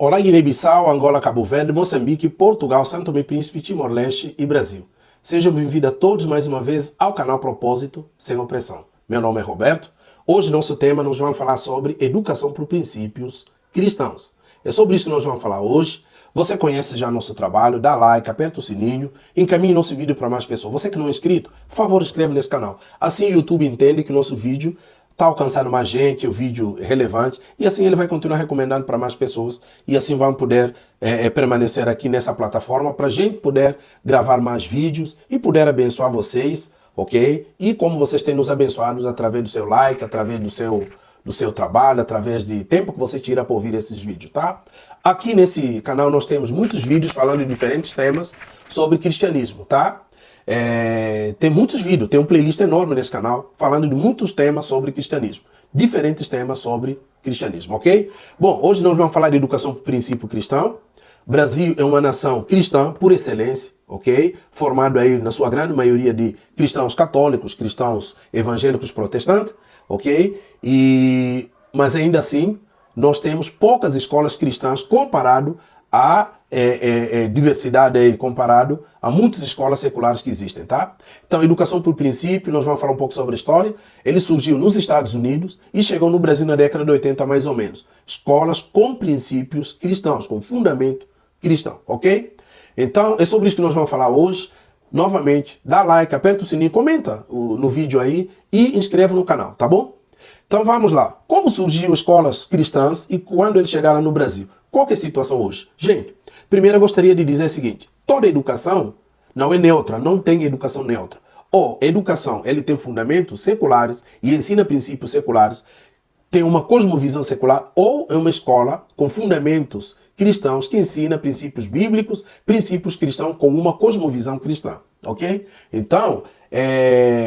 Olá, Guiné-Bissau, Angola, Cabo Verde, Moçambique, Portugal, São Tomé e Príncipe, Timor-Leste e Brasil. Sejam bem-vindos a todos mais uma vez ao canal Propósito Sem Opressão. Meu nome é Roberto. Hoje, nosso tema, nós vamos falar sobre educação por princípios cristãos. É sobre isso que nós vamos falar hoje. Você conhece já nosso trabalho, dá like, aperta o sininho, encaminhe nosso vídeo para mais pessoas. Você que não é inscrito, por favor, inscreva nesse canal. Assim o YouTube entende que o nosso vídeo está alcançando mais gente, o vídeo é relevante, e assim ele vai continuar recomendando para mais pessoas, e assim vamos poder permanecer aqui nessa plataforma para a gente poder gravar mais vídeos e poder abençoar vocês, ok? E como vocês têm nos abençoado através do seu like, através do seu trabalho, através de tempo que você tira para ouvir esses vídeos, tá? Aqui nesse canal nós temos muitos vídeos falando de diferentes temas sobre cristianismo, tá? Tem muitos vídeos, tem um playlist enorme nesse canal falando de muitos temas sobre cristianismo, diferentes temas sobre cristianismo, ok? Bom, hoje nós vamos falar de educação por princípio cristão. Brasil é uma nação cristã por excelência, ok? Formado aí na sua grande maioria de cristãos católicos, cristãos evangélicos protestantes, ok? Mas ainda assim nós temos poucas escolas cristãs comparado à diversidade aí, comparado a muitas escolas seculares que existem, tá? Então, educação por princípio, nós vamos falar um pouco sobre a história. Ele surgiu nos Estados Unidos e chegou no Brasil na década de 80, mais ou menos. Escolas com princípios cristãos, com fundamento cristão, ok? Então, é sobre isso que nós vamos falar hoje. Novamente, dá like, aperta o sininho, comenta no vídeo aí e inscreva no canal, tá bom? Então vamos lá. Como surgiu escolas cristãs e quando eles chegaram no Brasil? Qual que é a situação hoje? Gente, primeiro eu gostaria de dizer o seguinte. Toda educação não é neutra, não tem educação neutra. Ou a educação ele tem fundamentos seculares e ensina princípios seculares, tem uma cosmovisão secular, ou é uma escola com fundamentos cristãos que ensina princípios bíblicos, princípios cristãos com uma cosmovisão cristã, ok? Então,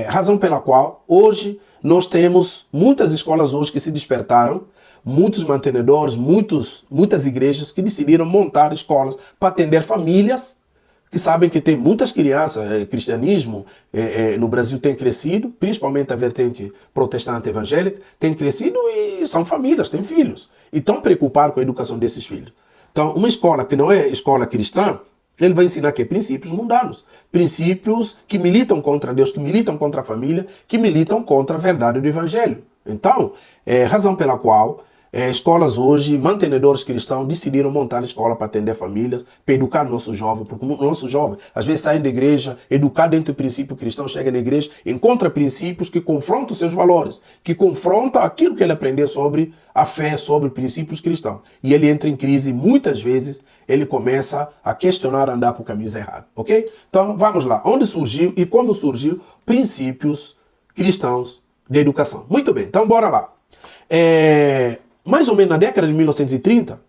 razão pela qual hoje nós temos muitas escolas hoje que se despertaram, muitos mantenedores, muitas igrejas que decidiram montar escolas para atender famílias que sabem que tem muitas crianças. Cristianismo no Brasil tem crescido, principalmente a vertente protestante evangélica, tem crescido e são famílias, têm filhos. E estão preocupados com a educação desses filhos. Então, uma escola que não é escola cristã, ele vai ensinar aqui princípios mundanos, princípios que militam contra Deus, que militam contra a família, que militam contra a verdade do Evangelho. Então, razão pela qual escolas hoje, mantenedores cristãos, decidiram montar escola para atender famílias, para educar nossos jovens, porque o nosso jovem, às vezes, sai da igreja, educar dentro do princípio cristão, chega na igreja, encontra princípios que confrontam seus valores, que confrontam aquilo que ele aprendeu sobre a fé, sobre princípios cristãos. E ele entra em crise, muitas vezes, ele começa a questionar, andar por caminhos errados, ok? Então, vamos lá. Onde surgiu e como surgiu princípios cristãos de educação? Muito bem, então bora lá. Mais ou menos na década de 1930,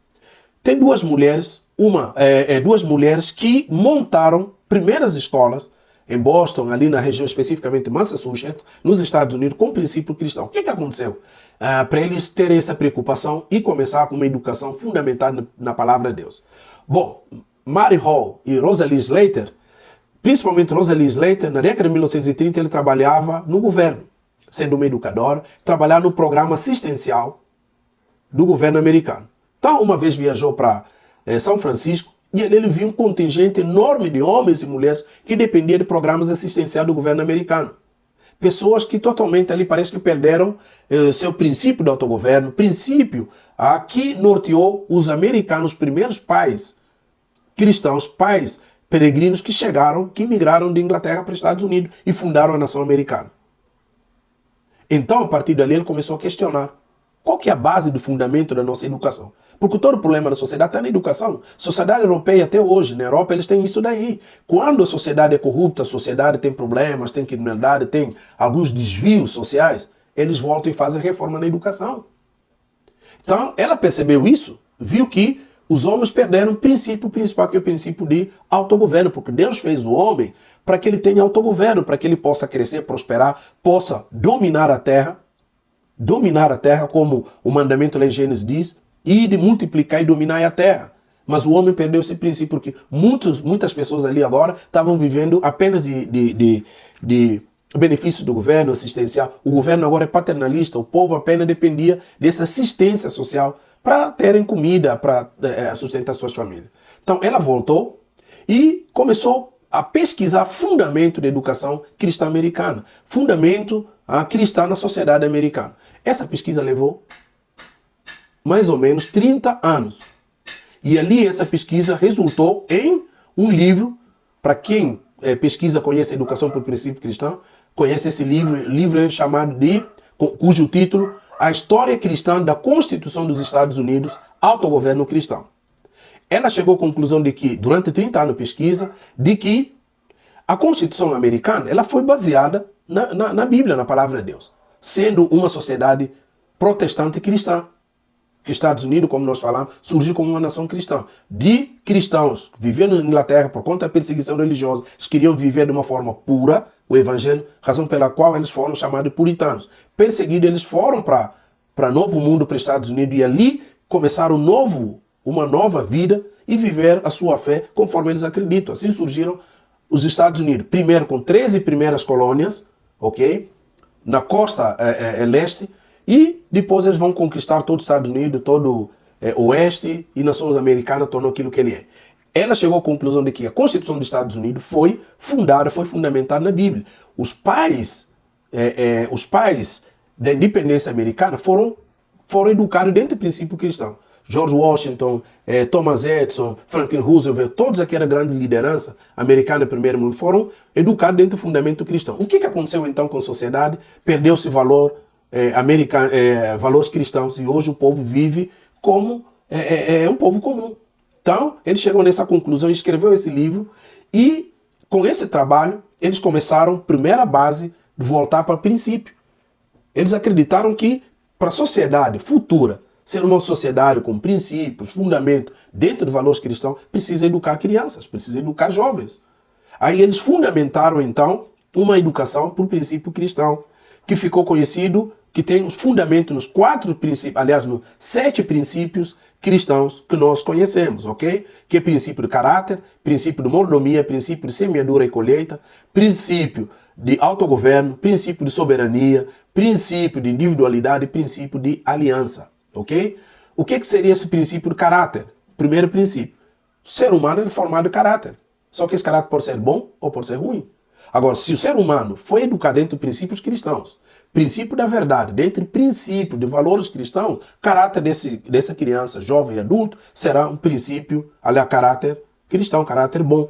tem duas mulheres que montaram primeiras escolas em Boston, ali na região especificamente Massachusetts, nos Estados Unidos, com princípio cristão. O que aconteceu? Para eles terem essa preocupação e começar com uma educação fundamentada na palavra de Deus. Bom, Mary Hall e Rosalie Slater, principalmente Rosalie Slater, na década de 1930, ele trabalhava no governo, sendo uma educadora, trabalhava no programa assistencial do governo americano. Então, uma vez viajou para São Francisco e ele viu um contingente enorme de homens e mulheres que dependiam de programas assistenciais do governo americano. Pessoas que totalmente ali parece que perderam seu princípio de autogoverno, princípio que norteou os americanos, primeiros pais cristãos, pais peregrinos que chegaram, que migraram de Inglaterra para os Estados Unidos e fundaram a nação americana. Então, a partir dali, ele começou a questionar qual que é a base do fundamento da nossa educação? Porque todo o problema da sociedade está na educação. Sociedade europeia até hoje, na Europa, eles têm isso daí. Quando a sociedade é corrupta, a sociedade tem problemas, tem criminalidade, tem alguns desvios sociais, eles voltam e fazem reforma na educação. Então, ela percebeu isso, viu que os homens perderam o princípio principal, que é o princípio de autogoverno, porque Deus fez o homem para que ele tenha autogoverno, para que ele possa crescer, prosperar, possa dominar a terra, como o mandamento lá em Gênesis diz, e de multiplicar e dominar a terra. Mas o homem perdeu esse princípio porque muitas pessoas ali agora estavam vivendo apenas de benefícios do governo assistencial. O governo agora é paternalista, o povo apenas dependia dessa assistência social para terem comida, para sustentar suas famílias. Então ela voltou e começou a pesquisar fundamento da educação cristã americana, fundamento cristã na sociedade americana. Essa pesquisa levou mais ou menos 30 anos. E ali essa pesquisa resultou em um livro, para quem pesquisa, conhece a educação por princípio cristão, conhece esse livro é chamado de, cujo título, A História Cristã da Constituição dos Estados Unidos, Autogoverno Cristão. Ela chegou à conclusão de que, durante 30 anos de pesquisa, de que a Constituição americana ela foi baseada na Bíblia, na Palavra de Deus, sendo uma sociedade protestante cristã. Que Estados Unidos, como nós falamos, surgiu como uma nação cristã. De cristãos vivendo na Inglaterra por conta da perseguição religiosa, eles queriam viver de uma forma pura o Evangelho, razão pela qual eles foram chamados de puritanos. Perseguidos, eles foram para Novo Mundo, para os Estados Unidos, e ali começaram uma nova vida e viver a sua fé conforme eles acreditam. Assim surgiram os Estados Unidos, primeiro com 13 primeiras colônias, ok? Na costa leste, e depois eles vão conquistar todo os Estados Unidos, todo o oeste, e nações americanas tornou aquilo que ele é. Ela chegou à conclusão de que a Constituição dos Estados Unidos foi fundamentada na Bíblia. Os pais da independência americana foram educados dentro do princípio cristão. George Washington, Thomas Edison, Franklin Roosevelt, todos aquela grande liderança americana do primeiro mundo foram educados dentro do fundamento cristão. O que aconteceu então com a sociedade? Perdeu-se valores cristãos, e hoje o povo vive como um povo comum. Então, ele chegou nessa conclusão e escreveu esse livro, e com esse trabalho, eles começaram, primeira base, de voltar para o princípio. Eles acreditaram que, para a sociedade futura, ser uma sociedade com princípios, fundamentos, dentro de valores cristãos, precisa educar crianças, precisa educar jovens. Aí eles fundamentaram, então, uma educação por princípio cristão, que ficou conhecido, que tem os fundamentos nos 4 princípios, aliás, nos 7 princípios cristãos que nós conhecemos, ok? Que é princípio de caráter, princípio de mordomia, princípio de semeadura e colheita, princípio de autogoverno, princípio de soberania, princípio de individualidade e princípio de aliança, ok? O que seria esse princípio de caráter? Primeiro princípio, o ser humano é formado de caráter, só que esse caráter pode ser bom ou pode ser ruim. Agora, se o ser humano foi educado dentro de princípios cristãos, princípio da verdade, dentro de princípios de valores cristãos, caráter dessa criança, jovem e adulto, será um princípio, aliás, caráter cristão, caráter bom.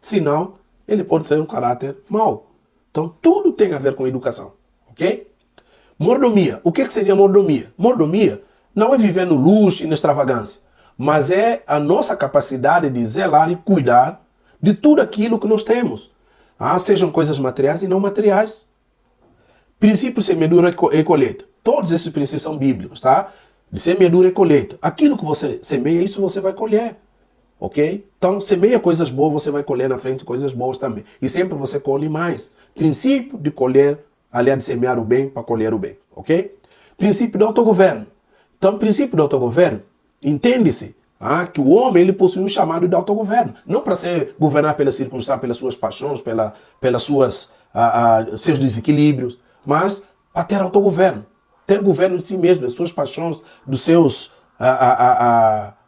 Senão, ele pode ter um caráter mau. Então, tudo tem a ver com educação, ok? Mordomia. O que seria mordomia? Mordomia não é viver no luxo e na extravagância, mas é a nossa capacidade de zelar e cuidar de tudo aquilo que nós temos. Sejam coisas materiais e não materiais. Princípio de semeadura e colheita. Todos esses princípios são bíblicos, tá? De semeadura e colheita. Aquilo que você semeia, isso você vai colher. Ok? Então, semeia coisas boas, você vai colher na frente coisas boas também. E sempre você colhe mais. Princípio de colher, aliás, de semear o bem para colher o bem. Ok? Princípio do autogoverno. Então, princípio do autogoverno, entende-se que o homem ele possui um chamado de autogoverno. Não para ser governado pelas circunstâncias, pelas suas paixões, pelas seus desequilíbrios, mas para ter autogoverno. Ter governo de si mesmo, das suas paixões, dos seus,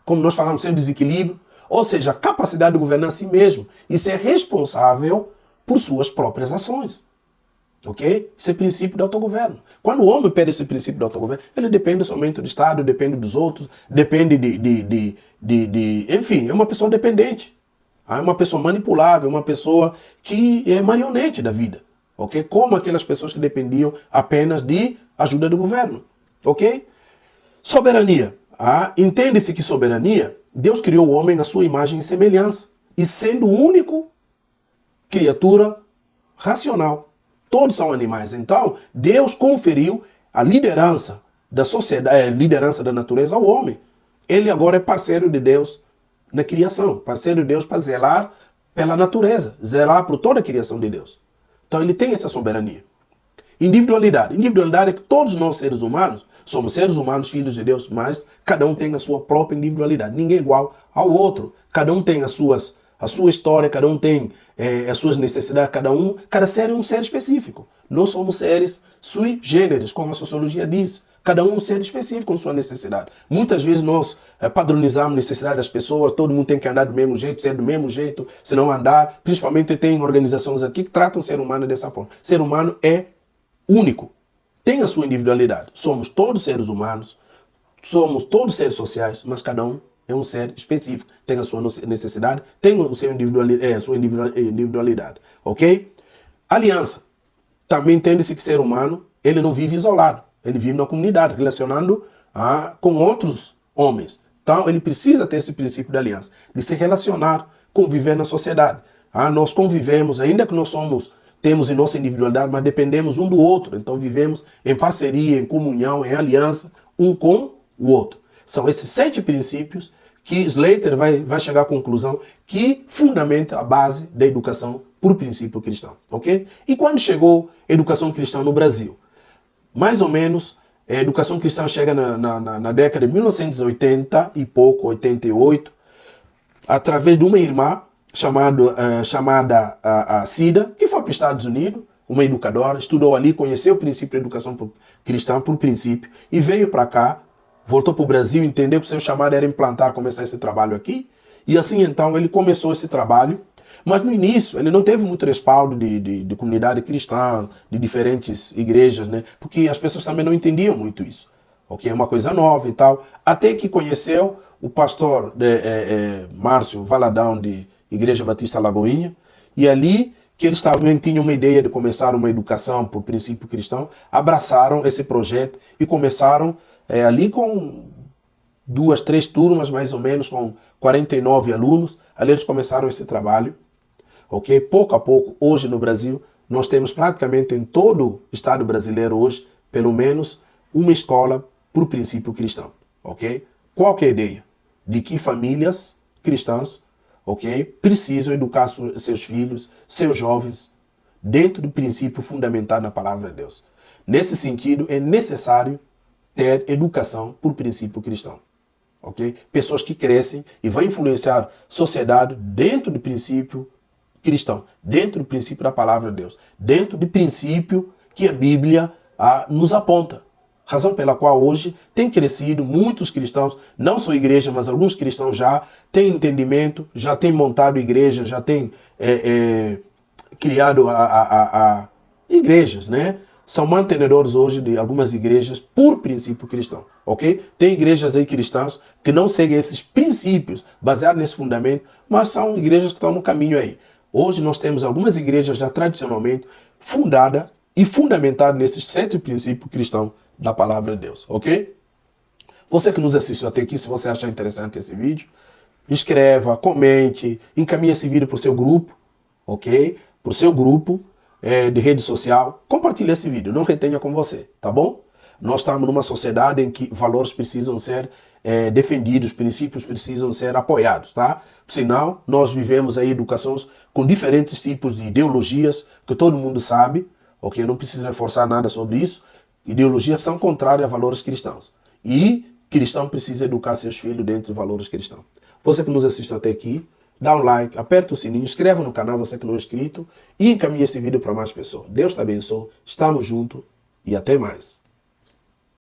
como nós falamos, seu desequilíbrio. Ou seja, a capacidade de governar a si mesmo e ser responsável por suas próprias ações. Ok? Esse é o princípio do autogoverno. Quando o homem perde esse princípio do autogoverno, ele depende somente do Estado, depende dos outros, depende enfim, é uma pessoa dependente. É uma pessoa manipulável, uma pessoa que é marionete da vida. Ok? Como aquelas pessoas que dependiam apenas de ajuda do governo. Ok? Soberania. Entende-se que soberania, Deus criou o homem na sua imagem e semelhança. E sendo o único criatura racional. Todos são animais. Então, Deus conferiu a liderança da sociedade, a liderança da natureza ao homem. Ele agora é parceiro de Deus na criação. Parceiro de Deus para zelar pela natureza. Zelar por toda a criação de Deus. Então, ele tem essa soberania. Individualidade. Individualidade é que todos nós, seres humanos, somos seres humanos, filhos de Deus, mas cada um tem a sua própria individualidade. Ninguém é igual ao outro. Cada um tem a sua história, cada um tem as suas necessidades, cada ser é um ser específico. Nós somos seres sui generis, como a sociologia diz. Cada um é um ser específico com sua necessidade. Muitas vezes nós padronizamos a necessidade das pessoas, todo mundo tem que andar do mesmo jeito, ser do mesmo jeito, se não andar. Principalmente tem organizações aqui que tratam o ser humano dessa forma. O ser humano é único, tem a sua individualidade. Somos todos seres humanos, somos todos seres sociais, mas cada um é um ser específico, tem a sua necessidade, tem a sua individualidade, ok? Aliança. Também entende-se que ser humano, ele não vive isolado, ele vive na comunidade, relacionando com outros homens. Então, ele precisa ter esse princípio de aliança, de se relacionar, conviver na sociedade. Nós convivemos, ainda que nós temos em nossa individualidade, mas dependemos um do outro. Então, vivemos em parceria, em comunhão, em aliança, um com o outro. São esses 7 princípios que Slater vai chegar à conclusão que fundamenta a base da educação por princípio cristão, ok? E quando chegou a educação cristã no Brasil? Mais ou menos, a educação cristã chega na década de 1980 e pouco, 88, através de uma irmã chamada Cida, que foi para os Estados Unidos, uma educadora, estudou ali, conheceu o princípio da educação cristã por princípio e veio para cá. Voltou para o Brasil, entendeu que o seu chamado era implantar, começar esse trabalho aqui. E assim, então, ele começou esse trabalho. Mas no início, ele não teve muito respaldo de comunidade cristã, de diferentes igrejas, né? Porque as pessoas também não entendiam muito isso. Ok? É uma coisa nova e tal. Até que conheceu o pastor Márcio Valadão, de Igreja Batista Lagoinha. E ali, que eles também tinham uma ideia de começar uma educação por princípio cristão, abraçaram esse projeto e começaram ali com 2, 3 turmas, mais ou menos, com 49 alunos. Ali eles começaram esse trabalho. Ok? Pouco a pouco, hoje no Brasil, nós temos praticamente em todo o estado brasileiro hoje, pelo menos, uma escola por princípio cristão. Ok? Qual que é a ideia? De que famílias cristãs, ok, precisam educar seus filhos, seus jovens, dentro do princípio fundamentado na palavra de Deus. Nesse sentido, é necessário ter educação por princípio cristão. Okay? Pessoas que crescem e vão influenciar a sociedade dentro do princípio cristão, dentro do princípio da palavra de Deus, dentro do princípio que a Bíblia nos aponta. Razão pela qual hoje tem crescido muitos cristãos, não só igreja, mas alguns cristãos já têm entendimento, já têm montado igreja, já têm criado igrejas, né? São mantenedores hoje de algumas igrejas por princípio cristão, ok? Tem igrejas aí cristãs que não seguem esses princípios baseados nesse fundamento, mas são igrejas que estão no caminho aí. Hoje nós temos algumas igrejas já tradicionalmente fundadas e fundamentadas nesses 7 princípios cristãos da palavra de Deus, ok? Você que nos assistiu até aqui, se você achar interessante esse vídeo, inscreva, comente, encaminhe esse vídeo para o seu grupo, ok? Para o seu grupo de rede social, compartilhe esse vídeo, não retenha com você, tá bom? Nós estamos numa sociedade em que valores precisam ser defendidos, princípios precisam ser apoiados, tá? Senão, nós vivemos aí educações com diferentes tipos de ideologias, que todo mundo sabe, ok? Eu não preciso reforçar nada sobre isso. Ideologias são contrárias a valores cristãos. E cristão precisa educar seus filhos dentro de valores cristãos. Você que nos assistiu até aqui, dá um like, aperta o sininho, inscreva no canal, você que não é inscrito, e encaminhe esse vídeo para mais pessoas. Deus te abençoe, estamos juntos e até mais.